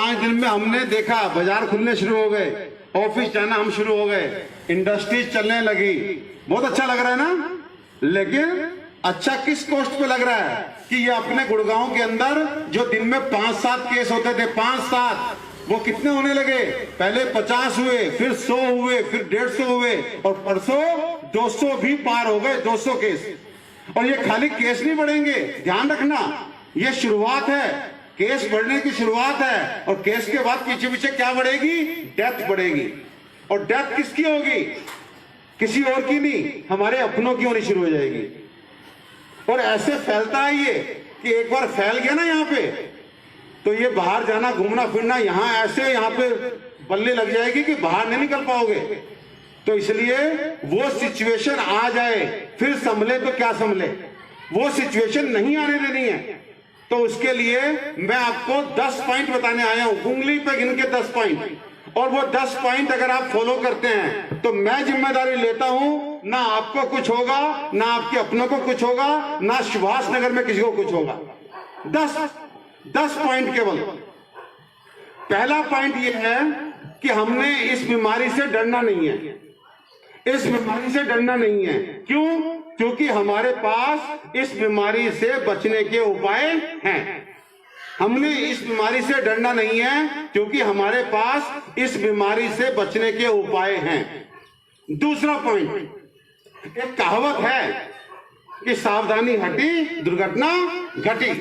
5 दिन में हमने देखा बाजार खुलने शुरू हो गए, ऑफिस जाना हम शुरू हो गए, इंडस्ट्रीज चलने लगी, बहुत अच्छा लग रहा है ना। लेकिन अच्छा किस कॉस्ट पे लग रहा है कि ये अपने गुड़गांव के अंदर जो दिन में 5-7 केस होते थे, 5-7, वो कितने होने लगे? पहले 50 हुए, फिर 100 हुए, फिर 150 हुए, और परसों 200 भी पार हो गए, 200 केस। और ये खाली केस नहीं बढ़ेंगे, ध्यान रखना, ये शुरुआत है, केस बढ़ने की शुरुआत है। और केस के बाद पीछे पीछे क्या बढ़ेगी? डेथ बढ़ेगी। और डेथ किसकी होगी? किसी और की नहीं, हमारे अपनों की होनी शुरू हो जाएगी। और ऐसे फैलता है ये कि एक बार फैल गया ना यहाँ पे, तो ये बाहर जाना, घूमना फिरना, यहाँ ऐसे यहाँ पे बल्ले लग जाएगी कि बाहर नहीं निकल पाओगे। तो इसलिए वो सिचुएशन आ जाए, फिर संभले तो क्या संभले, वो सिचुएशन नहीं आने देनी है। तो उसके लिए मैं आपको 10 पॉइंट बताने आया हूं, उंगली पे गिन के 10 पॉइंट। और वो 10 पॉइंट अगर आप फॉलो करते हैं तो मैं जिम्मेदारी लेता हूं, ना आपको कुछ होगा, ना आपके अपनों को कुछ होगा, ना सुभाष नगर में किसी को कुछ होगा। 10 पॉइंट केवल। पहला पॉइंट ये है कि हमने इस बीमारी से डरना नहीं है, इस बीमारी से डरना नहीं है। क्यों? क्योंकि हमारे पास इस बीमारी से बचने के उपाय हैं। हमने इस बीमारी से डरना नहीं है क्योंकि हमारे पास इस बीमारी से बचने के उपाय हैं। दूसरा पॉइंट, एक कहावत है कि सावधानी हटी दुर्घटना घटी।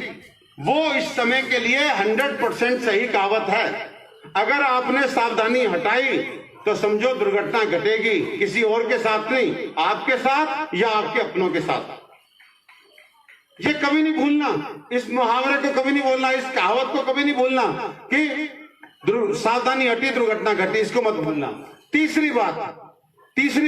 वो इस समय के लिए 100% सही कहावत है। अगर आपने सावधानी हटाई तो समझो दुर्घटना घटेगी, किसी और के साथ नहीं, आपके साथ या आपके अपनों के साथ। ये कभी नहीं भूलना, इस मुहावरे को कभी नहीं बोलना, इस कहावत को कभी नहीं भूलना कि सावधानी हटी दुर्घटना घटी, इसको मत भूलना। तीसरी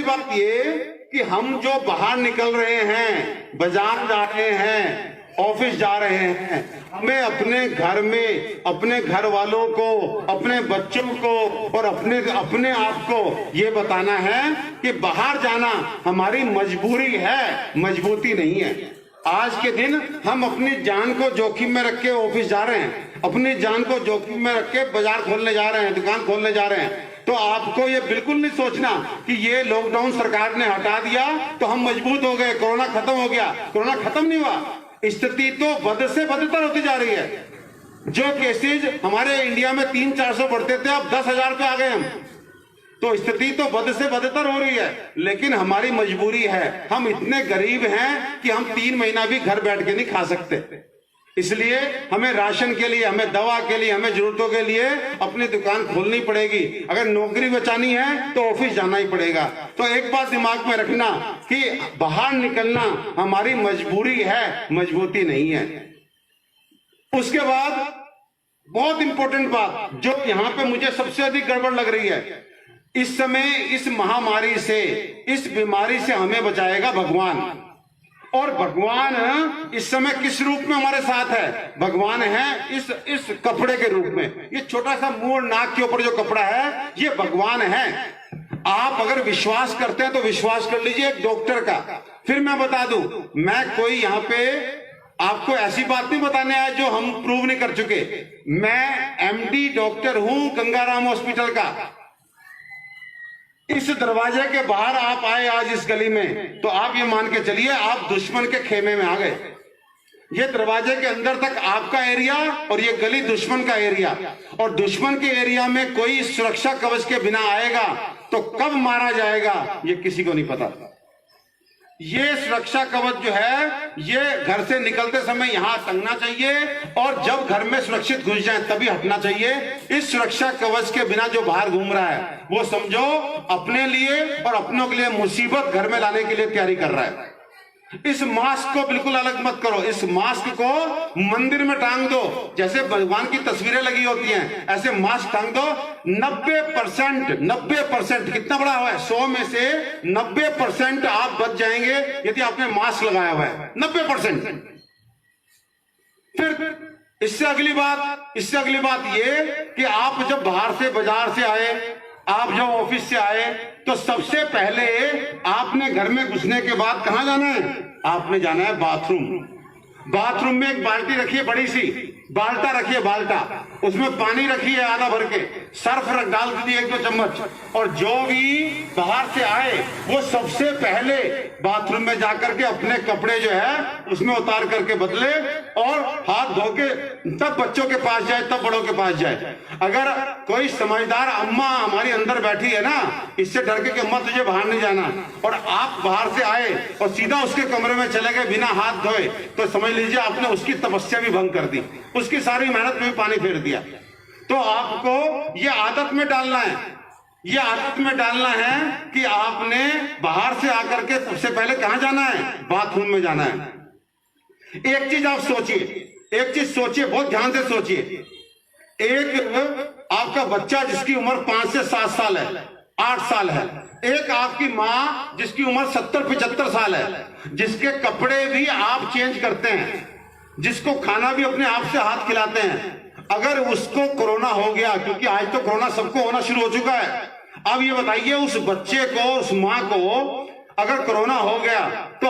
बात ये कि हम जो बाहर निकल रहे हैं, बाजार जा रहे हैं, ऑफिस जा रहे हैं, हमें अपने घर में अपने घर वालों को, अपने बच्चों को और अपने आप को ये बताना है कि बाहर जाना हमारी मजबूरी है, मजबूती नहीं है। आज के दिन हम अपनी जान को जोखिम में रख के ऑफिस जा रहे हैं, अपनी जान को जोखिम में रख के बाजार खोलने जा रहे हैं, दुकान खोलने जा रहे हैं। तो आपको ये बिल्कुल नहीं सोचना कि ये लॉकडाउन सरकार ने हटा दिया तो हम मजबूत हो गए, कोरोना खत्म हो गया। कोरोना खत्म नहीं हुआ, स्थिति तो बद से बदतर होती जा रही है। जो केसेज हमारे इंडिया में 300-400 बढ़ते थे, अब 10,000 पे आ गए हम। तो स्थिति तो बद से बदतर हो रही है, लेकिन हमारी मजबूरी है, हम इतने गरीब हैं कि हम 3 महीना भी घर बैठ के नहीं खा सकते। इसलिए हमें राशन के लिए, हमें दवा के लिए, हमें जरूरतों के लिए अपनी दुकान खोलनी पड़ेगी। अगर नौकरी बचानी है तो ऑफिस जाना ही पड़ेगा। तो एक बात दिमाग में रखना कि बाहर निकलना हमारी मजबूरी है, मजबूती नहीं है। उसके बाद बहुत इंपॉर्टेंट बात जो यहाँ पे मुझे सबसे अधिक गड़बड़ लग रही है, इस समय इस महामारी से, इस बीमारी से हमें बचाएगा भगवान। और भगवान इस समय किस रूप में हमारे साथ है? भगवान है इस कपड़े के रूप में। ये छोटा सा मुंह और नाक के ऊपर जो कपड़ा है, ये भगवान है। आप अगर विश्वास करते हैं तो विश्वास कर लीजिए एक डॉक्टर का। फिर मैं बता दूं, मैं कोई यहाँ पे आपको ऐसी बात नहीं बताने आया जो हम प्रूव नहीं कर चुके। मैं MD डॉक्टर हूं गंगाराम हॉस्पिटल का। इस दरवाजे के बाहर आप आए आज इस गली में, तो आप ये मान के चलिए आप दुश्मन के खेमे में आ गए। ये दरवाजे के अंदर तक आपका एरिया और ये गली दुश्मन का एरिया। और दुश्मन के एरिया में कोई सुरक्षा कवच के बिना आएगा तो कब मारा जाएगा ये किसी को नहीं पता। ये सुरक्षा कवच जो है, ये घर से निकलते समय यहां टंगना चाहिए और जब घर में सुरक्षित घुस जाए तभी हटना चाहिए। इस सुरक्षा कवच के बिना जो बाहर घूम रहा है वो समझो अपने लिए और अपनों के लिए मुसीबत घर में लाने के लिए तैयारी कर रहा है। इस मास्क को बिल्कुल अलग मत करो, इस मास्क को मंदिर में टांग दो, जैसे भगवान की तस्वीरें लगी होती हैं ऐसे मास्क टांग दो। 90% कितना बड़ा हुआ है, 100 में से 90% आप बच जाएंगे यदि आपने मास्क लगाया हुआ है। 90%। फिर इससे अगली बात ये कि आप जब बाहर से, बाजार से आए, आप जब ऑफिस से आए, तो सबसे पहले आपने घर में घुसने के बाद कहां जाना है? आपने जाना है बाथरूम। बाथरूम में एक बाल्टी रखिए बड़ी सी, बाल्टा रखिए, बाल्टा, उसमें पानी रखिए आधा भर के, सर्फ रख डाल दीजिए 1-2 चम्मच, और जो भी बाहर से आए वो सबसे पहले बाथरूम में जाकर के अपने कपड़े जो है उसमें उतार करके बदले और हाथ धो के तब बच्चों के पास जाए, तब बड़ों के पास जाए। अगर कोई समझदार अम्मा हमारी अंदर बैठी है ना, इससे डर के कि अम्मा तुझे बाहर नहीं जाना, और आप बाहर से आए और सीधा उसके कमरे में चले गए बिना हाथ धोए, तो समझ लीजिए आपने उसकी तपस्या भी भंग कर दी, उसकी सारी मेहनत में भी पानी फेर दिया। तो आपको ये आदत में डालना है, ये आदत में डालना है कि आपने बाहर से आकर के सबसे पहले कहां जाना है? बाथरूम में जाना है। एक चीज आप सोचिए, एक चीज सोचिए, बहुत ध्यान से सोचिए। एक आपका बच्चा जिसकी उम्र 5 से 7 साल है, 8 साल है, एक आपकी माँ जिसकी उम्र 70-75 साल है, जिसके कपड़े भी आप चेंज करते हैं, जिसको खाना भी अपने आप से हाथ खिलाते हैं, अगर उसको कोरोना हो गया, क्योंकि आज तो कोरोना सबको होना शुरू हो चुका है, अब ये बताइए उस बच्चे को, उस माँ को अगर कोरोना हो गया तो